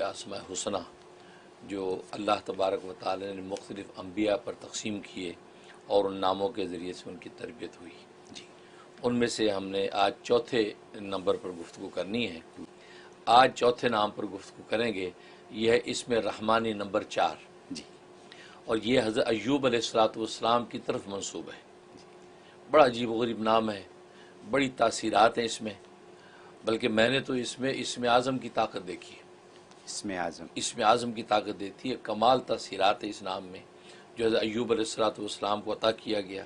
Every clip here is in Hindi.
आसमा हुसना जो अल्लाह तबारक व तआला ने मुख्तलिफ़ अम्बिया पर तक़सीम किए और उन नामों के ज़रिए से उनकी तरबियत हुई जी, उनमें से हमने आज चौथे नंबर पर गुफ्तगू करनी है। आज चौथे नाम पर गुफ्तगू करेंगे। यह है इसमें रहमानी नंबर 4 जी, और ये हज़रत अय्यूब अलैहिस्सलाम की तरफ मंसूब है। बड़ा अजीब व गरीब नाम है, बड़ी तासीरात हैं इसमें, बल्कि मैंने तो इसमें आज़म की ताकत देखी है। इसमें आज़म की ताकत देती है, कमाल तासीरात है इस नाम में जो हज़रत अय्यूब अलैहिस्सलाम को अता किया गया।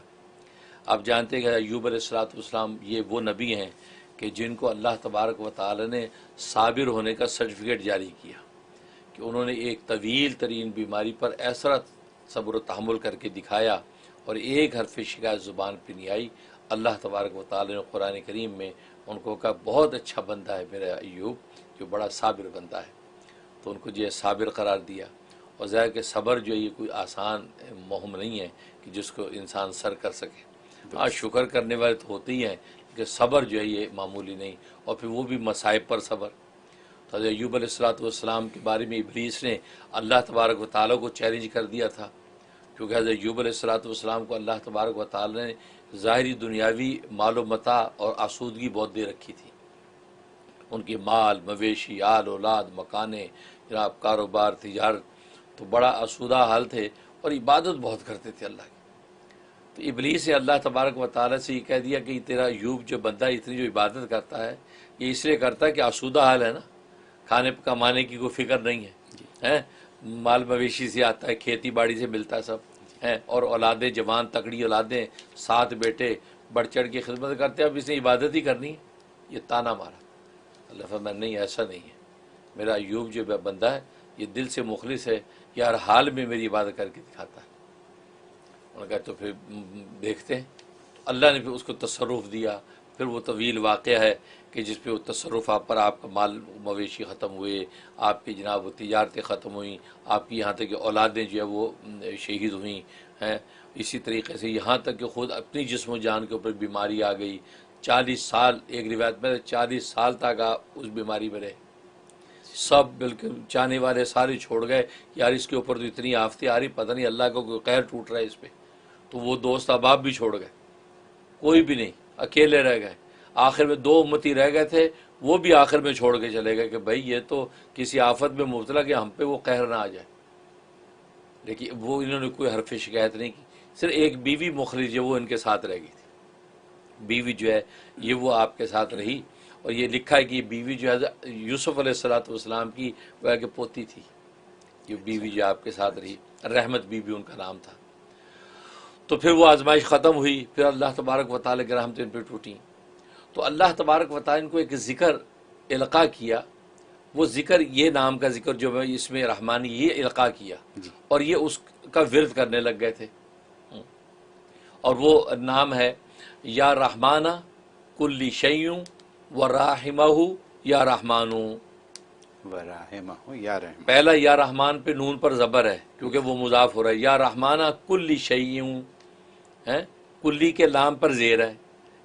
आप जानते हैं कि अय्यूब अलैहिस्सलाम ये वो नबी हैं कि जिनको अल्लाह तबारक व तआला ने साबिर होने का सर्टिफिकेट जारी किया कि उन्होंने एक तवील तरीन बीमारी पर ऐसा सब्र व तहम्मुल करके दिखाया और एक हरफ शिकायत ज़ुबान पर नहीं आई। अल्लाह तबारक व तआला ने कुरान करीम में उनको कहा बहुत अच्छा बंदा है मेरा अय्यूब, जो बड़ा साबिर बंदा है, तो उनको जो है साबिर करार दिया। और ज़ाहिर कि सब्र जो है ये कोई आसान मुहिम नहीं है कि जिसको इंसान सर कर सके। हाँ, शुक्र करने वाले तो होते ही हैं कि सब्र जो है ये मामूली नहीं, और फिर वो भी मसाइब पर सब्र। तो हज़रत अय्यूब अलैहिस्सलाम के बारे में इब्लीस ने अल्लाह तबारक व तआला को चैलेंज कर दिया था, क्योंकि हज़रत अय्यूब अलैहिस्सलाम को अल्लाह तबारक व तआला ने ज़ाहिरी दुनियावी मालो मता और आसूदगी बहुत दे रखी थी। उनकी माल मवेशी आल औलाद मकाने जनाब कारोबार तिजारत, तो बड़ा आसूदा हाल थे और इबादत बहुत करते थे अल्लाह की। तो इब्लीस से अल्लाह तबारक व तआला से ये कह दिया कि तेरा अय्यूब जो बंदा इतनी जो इबादत करता है ये इसलिए करता है कि आसूदा हाल है ना, खाने कमाने की कोई फिक्र नहीं है, माल मवेशी से आता है, खेती बाड़ी से मिलता है सब है, और औलादें जवान तकड़ी औलादें, 7 बेटे बढ़ चढ़ के खिदमत करते हैं, अब इसने इबादत ही करनी है। ये ताना मारा। अल्लाह फरमाया नहीं, ऐसा नहीं है, मेरा अय्यूब जो बंदा है ये दिल से मुखलिस है, ये हर हाल में मेरी इबादत करके दिखाता है। उन्होंने कहा तो फिर देखते हैं। तो अल्लाह ने फिर उसको तसर्रुफ़ दिया। फिर वो तवील वाक़या है कि जिस पे वो तसर्रुफ़ आप पर आपका माल मवेशी ख़त्म हुए, आपकी जनाब वो तिजारतें ख़त्म हुई, आपकी यहाँ तक कि औलादें जो है वो शहीद हुई हैं। इसी तरीके से यहाँ तक कि ख़ुद अपनी जिस्म जान के ऊपर बीमारी आ गई। 40 साल, एक रिवायत में 40 साल तक आप उस बीमारी में रहे। सब बिल्कुल चाहने वाले सारे छोड़ गए, यार इसके ऊपर तो इतनी आफतें आ रही, पता नहीं अल्लाह का कोई कहर टूट रहा है इस पर। तो वो दोस्त अहबाब भी छोड़ गए, कोई भी नहीं, अकेले रह गए। आखिर में 2 उम्मती रह गए थे, वो भी आखिर में छोड़ के चले गए कि भाई ये तो किसी आफत में मुब्तला कि हम पे वो कहर ना आ जाए। लेकिन वो इन्होंने कोई हरफ शिकायत नहीं की। सिर्फ एक बीवी मुखलिस जो वो इनके साथ रह गई थी। बीवी जो है ये वो आपके साथ रही, और ये लिखा है कि ये बीवी जो है यूसुफ अलैहिस्सलाम की वह के पोती थी। ये बीवी जो आपके साथ रही, रहमत बीवी उनका नाम था। तो फिर वो आजमाइश ख़त्म हुई, फिर अल्लाह तबारक व तआला की रहमतें इन पर टूटी। तो अल्लाह तबारक व तआला इनको एक ज़िक्र इल्क़ा किया। वो ज़िक्र, ये नाम का ज़िक्र जो इसमें रहमानी ये इल्क़ा किया, और ये उसका विर्द करने लग गए थे। और वो नाम है या रहमाना कुल्ली शैय्युं व राहिमहु या रहमानु। पहला या रहमान पे नून पर ज़बर है क्योंकि वो मुज़ाफ हो रहा है। या रहमाना कुल्ली शैय्युं है, कुल्ली के लाम पर ज़ेर है।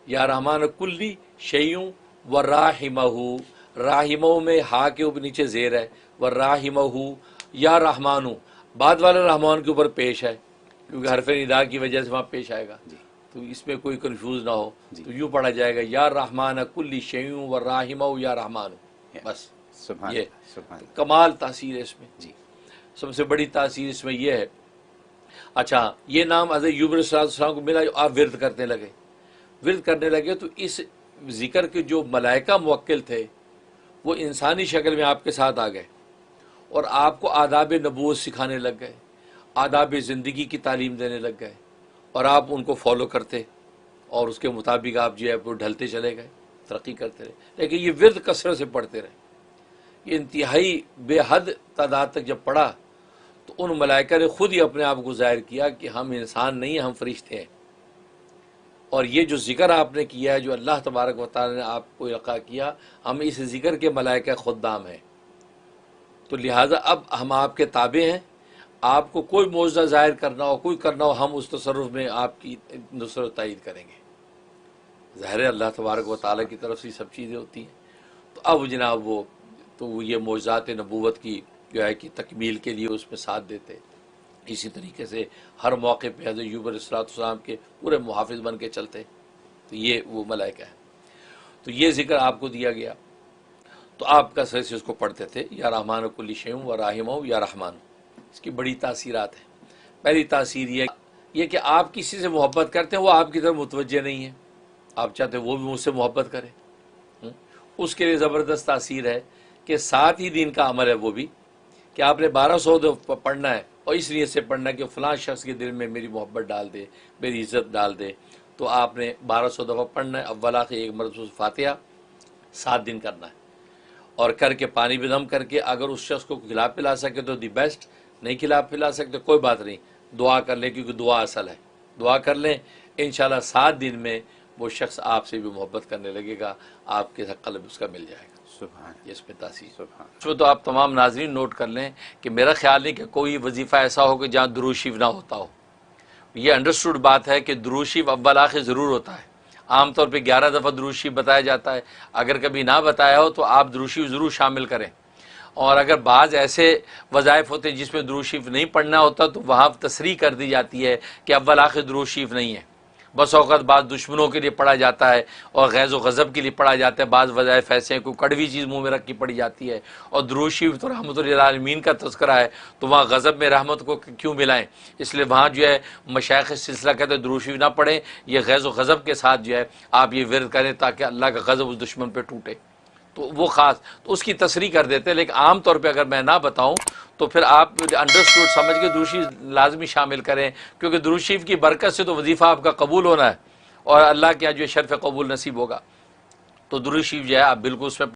या रहमान कुल्ली शैय्युं व राहिमहु, राहिमहु में हा के ऊपर नीचे ज़ेर है। व राहिमहु या रहमानु बाद वाले रहमान के ऊपर पेश है क्योंकि हरफ निदा की वजह से वहाँ पेश आएगा, तो इसमें कोई कन्फ्यूज़ ना हो। तो यूँ पढ़ा जाएगा या रहमान कुल्ली शैय्युं व राहिमहु या रहमानु, बस। ये तो कमाल तासीर है इसमें जी। सबसे बड़ी तासीर इसमें यह है। अच्छा, ये नाम हज़रत अय्यूब अलैहिस्सलाम को मिला, आप विर्द करने लगे तो इस जिक्र के जो मलाइका मुवक्किल थे वो इंसानी शक्ल में आपके साथ आ गए और आपको आदाब नबूवत सिखाने लग गए, आदाब ज़िंदगी की तालीम देने लग गए, और आप उनको फॉलो करते और उसके मुताबिक आप जो है वो ढलते चले गए, तरक्की करते रहे। लेकिन ये विर्द कसरत से पढ़ते रहे। ये इंतहाई बेहद तादाद तक जब पढ़ा तो उन मलाइका ने खुद ही अपने आप को ज़ाहिर किया कि हम इंसान नहीं हैं, हम फरिश्ते हैं। और ये जो ज़िक्र आपने किया है, जो अल्लाह तबारक व तआला ने आपको इल्क़ा किया, हम इस ज़िक्र के मलाइका खुद्दाम हैं। तो लिहाजा अब हम आपके ताबे हैं। आपको कोई मौजज़ा ज़ाहिर करना हो, कोई करना हो, हम उस तसर्रुफ़ में आपकी नुसरत तायीद करेंगे। ज़ाहिर है अल्लाह तबारक व तआला की तरफ से सब चीज़ें होती हैं। तो अब जनाब वो तो ये मौजज़ात नबूवत की जो है कि तकमील के लिए उसमें साथ देते। इसी तरीके से हर मौके पे हज़रत अय्यूब अलैहिस्सलाम के पूरे मुहाफ़िज़ बन के चलते। तो ये वो मलाइका है। तो ये ज़िक्र आपको दिया गया, तो आप कसरत से उसको पढ़ते थे, या रहमान कुल्ली शैउन व राहिमहु या रहमान। इसकी बड़ी तासीरात हैं। पहली तासीर ये कि आप किसी से मोहब्बत करते हैं, वो आपकी तरफ मुतवज्जे नहीं है, आप चाहते हैं वो भी मुझसे मोहब्बत करे। उसके लिए ज़बरदस्त तासीर है कि 7 ही दिन का अमल है वो भी, कि आपने 1200 दफ़ा पढ़ना है और इस नीयत से पढ़ना है कि फ़लाँ शख्स के दिल में मेरी मोहब्बत डाल दे, मेरी इज़्ज़त डाल दे। तो आपने 1200 दफ़ा पढ़ना है, अव्वल आखिर एक मरतबा फातिहा 7 दिन करना है, और करके पानी भी दम करके अगर उस शख्स को खिला पिला सके तो दी बेस्ट, नहीं खिला पिला सकते कोई बात नहीं, दुआ कर लें, क्योंकि दुआ असल है। दुआ कर लें, इंशाल्लाह 7 दिन में वो शख्स आपसे भी मोहब्बत करने लगेगा, आपके क़ल्ब उसका मिल जाएगा। सुभान, इसमें तासीर। सुभान। तो आप तमाम नाज़रीन नोट कर लें कि मेरा ख्याल नहीं कि कोई वजीफ़ा ऐसा हो कि जहाँ दुरूद शरीफ ना होता हो। ये अंडरस्टूड बात है कि दुरूद शरीफ अव्वल आखिर ज़रूर होता है। आमतौर पे 11 दफ़ा दुरूद शरीफ बताया जाता है। अगर कभी ना बताया हो तो आप दुरूद शरीफ ज़रूर शामिल करें। और अगर बाज़ ऐसे वज़ाइफ होते हैं जिसमें दुरूद शरीफ नहीं पढ़ना होता तो वहाँ तसरीह कर दी जाती है कि अव्वल आखिर दुरूद शरीफ नहीं है। बस औक़ात बाज़ दुश्मनों के लिए पढ़ा जाता है और गैज़ व गज़ब के लिए पढ़ा जाता है। बाज़ वज़ाइफ ऐसे हैं, कोई कड़वी चीज़ मुँह में रख के पढ़ी जाती है। और दुरूद शरीफ तो रहमतुल लिल आलमीन का तज़किरा है, तो वहाँ गज़ब में रहमत को क्यों मिलाएं। इसलिए वहाँ जो है मशाइख़ सिलसिला कहते हैं दुरूद शरीफ ना पढ़ें, ये गैज़ व गज़ब के साथ जो है आप ये विर्द करें ताकि अल्लाह का गज़ब उस दुश्मन पर टूटे। तो वो ख़ास तो उसकी तसरीह कर देते हैं। लेकिन आम तौर पे अगर मैं ना बताऊं तो फिर आप अंडरस्टूड समझ के दुरूद शरीफ लाजमी शामिल करें, क्योंकि दुरूद शरीफ की बरकत से तो वजीफ़ा आपका कबूल होना है और अल्लाह के यहाँ जो शर्फ़ कबूल नसीब होगा। तो दुरूद शरीफ जो है आप बिल्कुल उसमें